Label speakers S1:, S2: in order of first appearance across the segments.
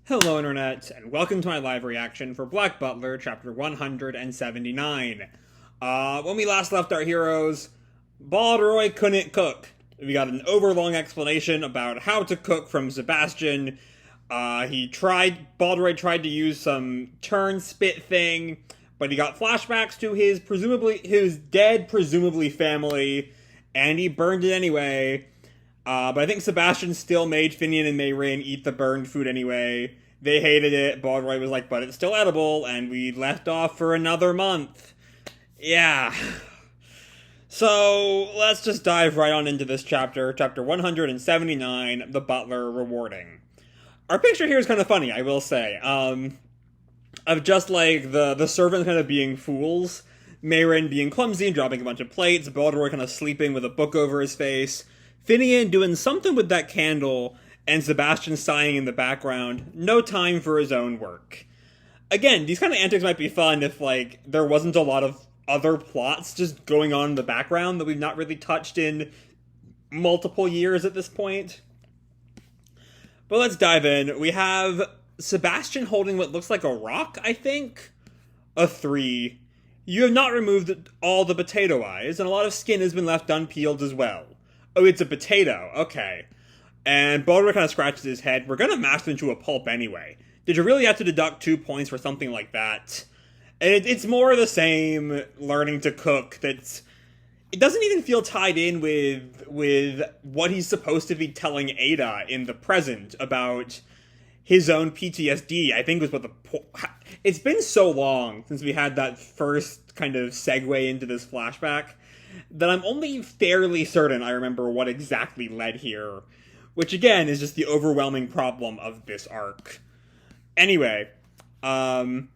S1: Hello, Internet, and welcome to my live reaction for Black Butler, chapter 179. When we last left our heroes, Baldroy couldn't cook. We got an overlong explanation about how to cook from Sebastian. Baldroy tried to use some turn spit thing, but he got flashbacks to his dead, presumably family, and he burned it anyway. But I think Sebastian still made Finian and Mayrin eat the burned food anyway. They hated it. Baldroy was like, but it's still edible, and we left off for another month. Yeah. So, let's just dive right on into this chapter. Chapter 179, The Butler Rewarding. Our picture here is kind of funny, I will say. Of just like the servants kind of being fools. Mayrin being clumsy and dropping a bunch of plates. Baldroy kind of sleeping with a book over his face. Finian doing something with that candle, and Sebastian sighing in the background. No time for his own work. Again, these kind of antics might be fun if, like, there wasn't a lot of other plots just going on in the background that we've not really touched in multiple years at this point. But let's dive in. We have Sebastian holding what looks like a rock, I think? A 3. You have not removed all the potato eyes, and a lot of skin has been left unpeeled as well. Oh, it's a potato. Okay. And Baldroy kind of scratches his head. We're going to mash them into a pulp anyway. Did you really have to deduct 2 points for something like that? And it's more the same learning to cook it doesn't even feel tied in with what he's supposed to be telling Ada in the present about his own PTSD, I think was what it's been so long since we had that first kind of segue into this flashback that I'm only fairly certain I remember what exactly led here, which again is just the overwhelming problem of this arc. Anyway, and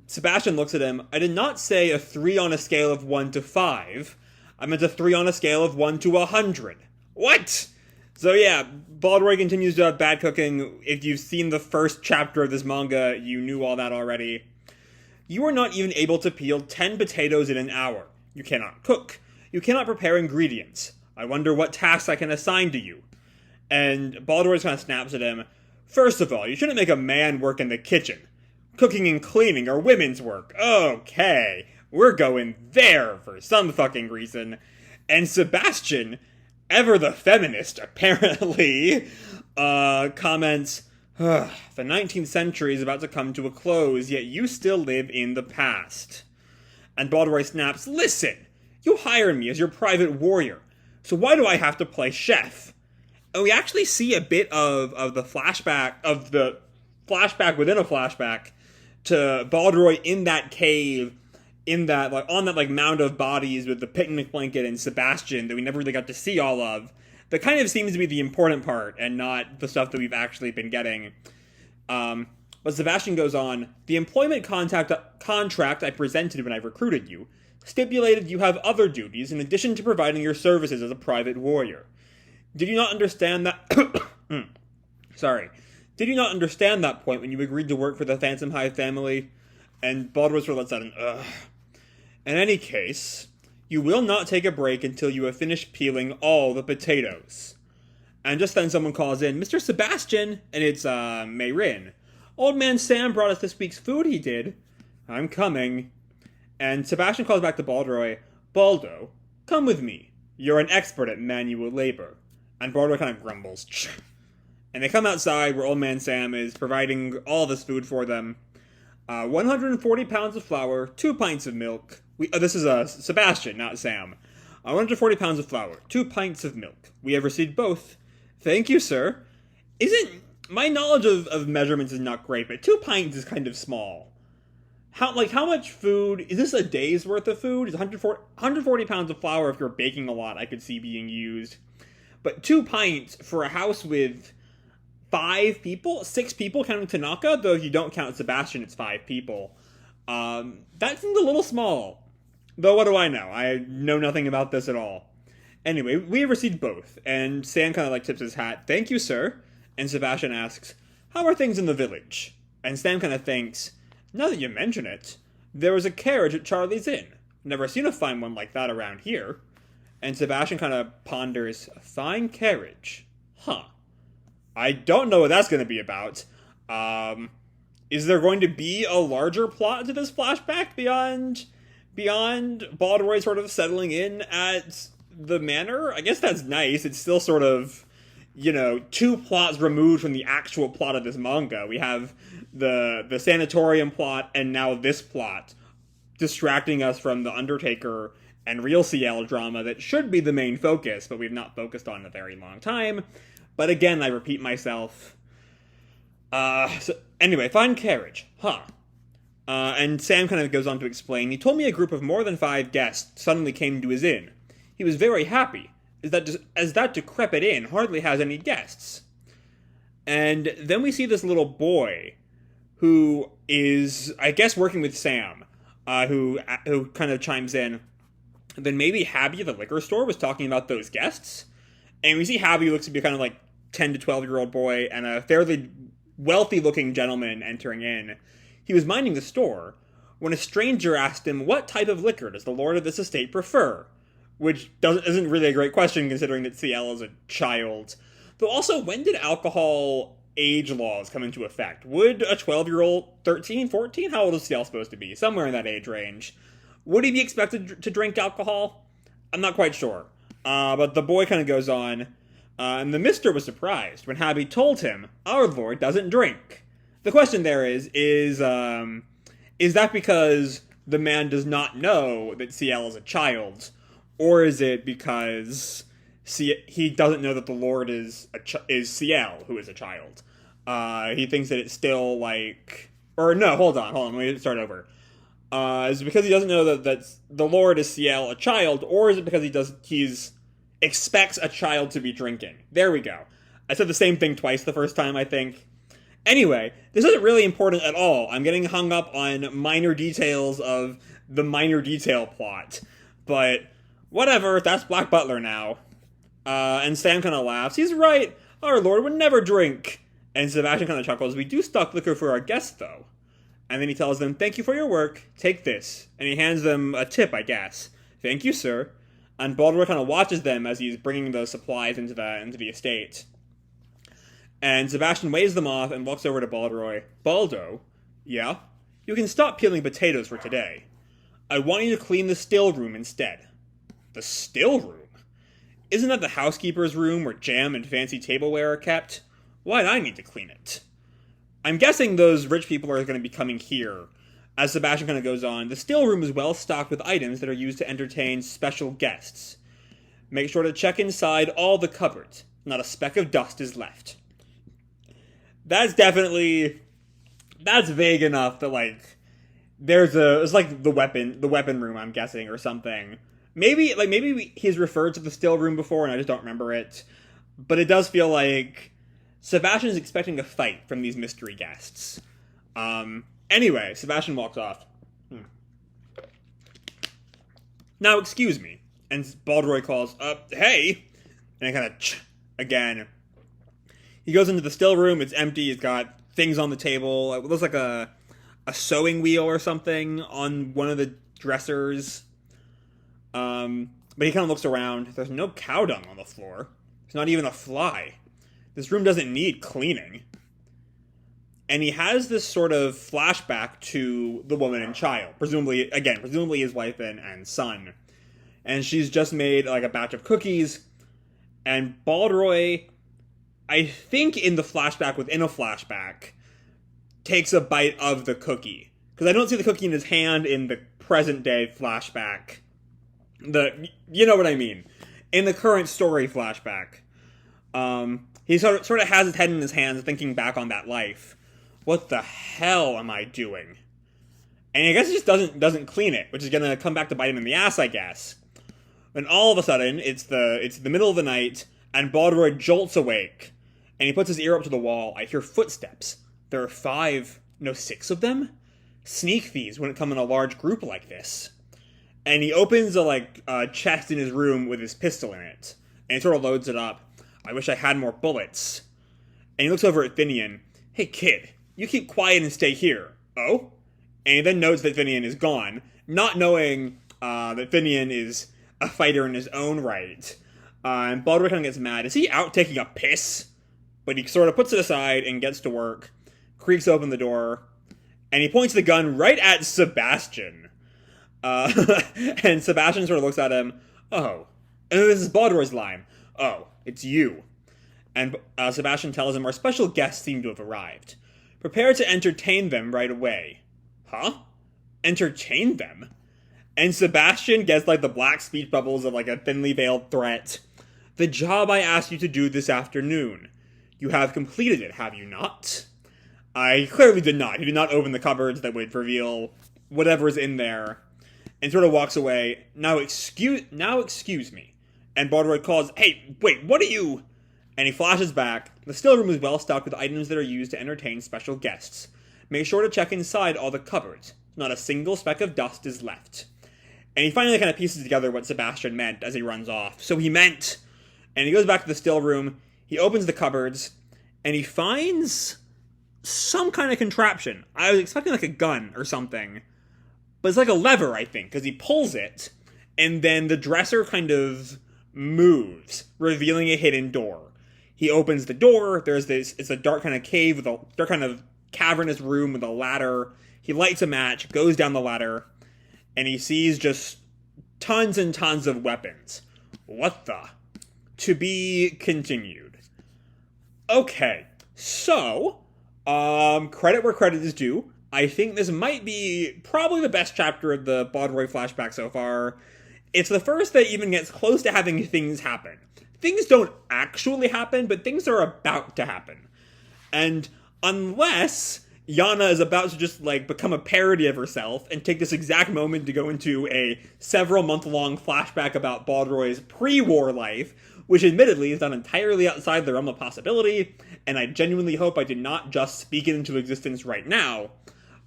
S1: Sebastian looks at him. I did not say a 3 on a scale of 1 to 5. I meant a 3 on a scale of 1 to 100. What? So yeah, Baldroy continues to have bad cooking. If you've seen the first chapter of this manga, you knew all that already. You are not even able to peel 10 potatoes in an hour. You cannot cook. You cannot prepare ingredients. I wonder what tasks I can assign to you. And Baldroy kind of snaps at him. First of all, you shouldn't make a man work in the kitchen. Cooking and cleaning are women's work. Okay, we're going there for some fucking reason. And Sebastian, ever the feminist, apparently, comments, the 19th century is about to come to a close, yet you still live in the past. And Baldroy snaps, listen, you hired me as your private warrior, so why do I have to play chef? And we actually see a bit of the flashback within a flashback to Baldroy in that cave, on that mound of bodies with the picnic blanket and Sebastian that we never really got to see all of. That kind of seems to be the important part, and not the stuff that we've actually been getting. But Sebastian goes on, the employment contract I presented when I recruited you stipulated you have other duties in addition to providing your services as a private warrior. Did you not understand that? Sorry. Did you not understand that point when you agreed to work for the Phantom Hive family? And Baldroy sort of lets out an ugh. In any case, you will not take a break until you have finished peeling all the potatoes. And just then someone calls in, Mr. Sebastian, and it's, Mayrin. Old man Sam brought us this week's food, he did. I'm coming. And Sebastian calls back to Baldroy, Baldo, come with me. You're an expert at manual labor. And Baldroy kind of grumbles. And they come outside where old man Sam is providing all this food for them. 140 pounds of flour, 2 pints of milk. This is Sebastian, not Sam. 140 pounds of flour, 2 pints of milk. We have received both. Thank you, sir. My knowledge of measurements is not great, but 2 pints is kind of small. How much food? Is this a day's worth of food? Is 140 pounds of flour, if you're baking a lot, I could see being used. But 2 pints for a house with 6 people counting Tanaka, though if you don't count Sebastian, it's 5 people. That seems a little small. Though what do I know? I know nothing about this at all. Anyway, we have received both, and Sam kind of tips his hat. Thank you, sir. And Sebastian asks, how are things in the village? And Sam kind of thinks, now that you mention it, there was a carriage at Charlie's Inn. Never seen a fine one like that around here. And Sebastian kind of ponders, a fine carriage. Huh. I don't know what that's going to be about. Is there going to be a larger plot to this flashback beyond Baldroy sort of settling in at the manor? I guess that's nice. It's still sort of, two plots removed from the actual plot of this manga. We have the sanatorium plot and now this plot distracting us from the Undertaker and real CL drama that should be the main focus, but we've not focused on in a very long time. But again, I repeat myself. So anyway, fine carriage. Huh. And Sam kind of goes on to explain, he told me a group of more than 5 guests suddenly came to his inn. He was very happy, as that decrepit inn hardly has any guests. And then we see this little boy, who is, I guess, working with Sam, who kind of chimes in. Then maybe Habby at the liquor store was talking about those guests? And we see Habby looks to be kind of like 10 to 12-year-old boy and a fairly wealthy-looking gentleman entering in. He was minding the store when a stranger asked him, what type of liquor does the lord of this estate prefer? Which isn't really a great question considering that CL is a child. Though also, when did alcohol age laws come into effect? Would a 12-year-old, 13, 14? How old is CL supposed to be? Somewhere in that age range. Would he be expected to drink alcohol? I'm not quite sure. But the boy kind of goes on. And the mister was surprised when Habby told him, our lord doesn't drink. The question there is that because the man does not know that CL is a child? Or is it because he doesn't know that the lord is CL, who is a child? He thinks that it's still like... Or no, hold on, let me start over. Is it because he doesn't know that the lord is CL, a child, or is it because he's expects a child to be drinking? There we go. I said the same thing twice the first time, I think. Anyway, this isn't really important at all. I'm getting hung up on minor details of the minor detail plot. But whatever, that's Black Butler now. And Sam kind of laughs. He's right. Our lord would never drink. And Sebastian kind of chuckles. We do stock liquor for our guests, though. And then he tells them, thank you for your work. Take this. And he hands them a tip, I guess. Thank you, sir. And Baldroy kind of watches them as he's bringing the supplies into the estate. And Sebastian waves them off and walks over to Baldroy. Baldo? Yeah? You can stop peeling potatoes for today. I want you to clean the still room instead. The still room? Isn't that the housekeeper's room where jam and fancy tableware are kept? Why'd I need to clean it? I'm guessing those rich people are going to be coming here. As Sebastian kind of goes on, the still room is well stocked with items that are used to entertain special guests. Make sure to check inside all the cupboards. Not a speck of dust is left. That's vague enough that, like, it's like the weapon room, I'm guessing, or something. Maybe he's referred to the still room before and I just don't remember it. But it does feel like Sebastian is expecting a fight from these mystery guests. Anyway, Sebastian walks off. Now, excuse me. And Baldroy calls, hey! And I kind of again. He goes into the still room, it's empty, it's got things on the table. It looks like a sewing wheel or something on one of the dressers. But he kind of looks around. There's no cow dung on the floor. There's not even a fly. This room doesn't need cleaning. And he has this sort of flashback to the woman and child. Presumably his wife and son. And she's just made, like, a batch of cookies. And Baldroy, I think in the flashback within a flashback, takes a bite of the cookie. Because I don't see the cookie in his hand in the present-day flashback. You know what I mean. In the current story flashback. He sort of has his head in his hands thinking back on that life. What the hell am I doing? And I guess he just doesn't clean it, which is gonna come back to bite him in the ass, I guess. And all of a sudden, it's the middle of the night, and Baldroy jolts awake, and he puts his ear up to the wall. I hear footsteps. There are 6 of them? Sneak thieves wouldn't come in a large group like this. And he opens a chest in his room with his pistol in it, and he sort of loads it up. I wish I had more bullets. And he looks over at Finian. Hey, kid, you keep quiet and stay here. Oh? And he then notes that Finian is gone, not knowing that Finian is a fighter in his own right. And Baldroy kind of gets mad. Is he out taking a piss? but he sort of puts it aside and gets to work, creaks open the door, and he points the gun right at Sebastian. And Sebastian sort of looks at him. Oh. And this is Baldroy's line. Oh, it's you. And Sebastian tells him our special guests seem to have arrived. Prepare to entertain them right away. Huh? Entertain them? And Sebastian gets like the black speech bubbles of like a thinly veiled threat. The job I asked you to do this afternoon. You have completed it, have you not? I clearly did not. He did not open the cupboards that would reveal whatever's in there. And sort of walks away. Now excuse me. And Baldroy calls, hey, wait, what are you? And he flashes back. The still room is well stocked with items that are used to entertain special guests. Make sure to check inside all the cupboards. Not a single speck of dust is left. And he finally kind of pieces together what Sebastian meant as he runs off. So he meant... And he goes back to the still room. He opens the cupboards. And he finds some kind of contraption. I was expecting like a gun or something. But it's like a lever, I think. Because he pulls it. And then the dresser kind of moves, revealing a hidden door. He opens the door. There's this... It's a dark kind of cave with a dark kind of cavernous room with a ladder. He lights a match, goes down the ladder, and he sees just tons and tons of weapons. What the? To be continued. Okay, so, credit where credit is due. I think this might be probably the best chapter of the Baldroy flashback so far. It's the first that even gets close to having things happen. Things don't actually happen, but things are about to happen. And unless Yana is about to just, like, become a parody of herself and take this exact moment to go into a several-month-long flashback about Baldroy's pre-war life, which admittedly is not entirely outside the realm of possibility, and I genuinely hope I did not just speak it into existence right now.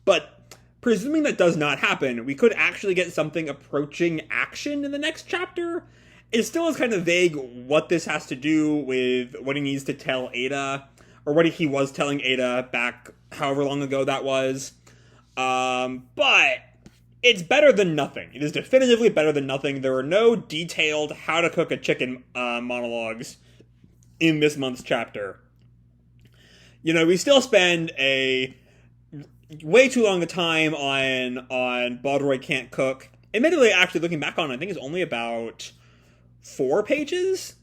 S1: But presuming that does not happen, we could actually get something approaching action in the next chapter. It still is kind of vague what this has to do with what he needs to tell Ada, or what he was telling Ada back however long ago that was. But it's better than nothing. It is definitively better than nothing. There are no detailed how to cook a chicken monologues in this month's chapter. You know, we still spend a way too long a time on Baldroy Can't Cook. Admittedly, actually, looking back on it, I think it's only about 4 pages?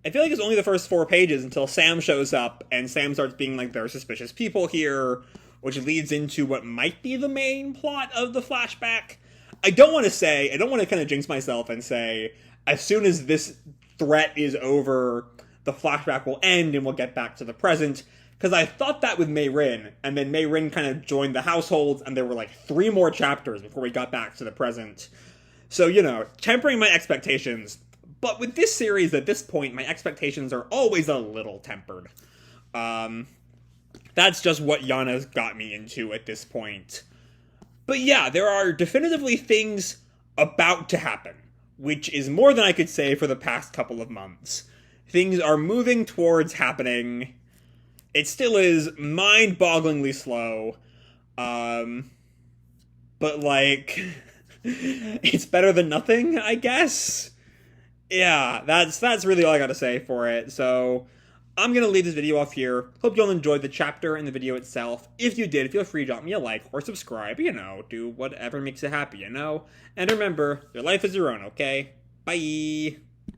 S1: I feel like it's only the first 4 pages until Sam shows up, and Sam starts being like, there are suspicious people here, which leads into what might be the main plot of the flashback. I don't want to kind of jinx myself and say, as soon as this threat is over, the flashback will end and we'll get back to the present, because I thought that with Mei Rin, and then Mei Rin kind of joined the household, and there were like 3 more chapters before we got back to the present. So, you know, tempering my expectations. But with this series, at this point, my expectations are always a little tempered. That's just what Yana's got me into at this point. But yeah, there are definitively things about to happen, which is more than I could say for the past couple of months. Things are moving towards happening. It still is mind-bogglingly slow. But like, it's better than nothing, I guess? Yeah, that's really all I gotta say for it. So, I'm gonna leave this video off here. Hope you all enjoyed the chapter and the video itself. If you did, feel free to drop me a like or subscribe, you know, do whatever makes you happy, you know? And remember, your life is your own, okay? Bye!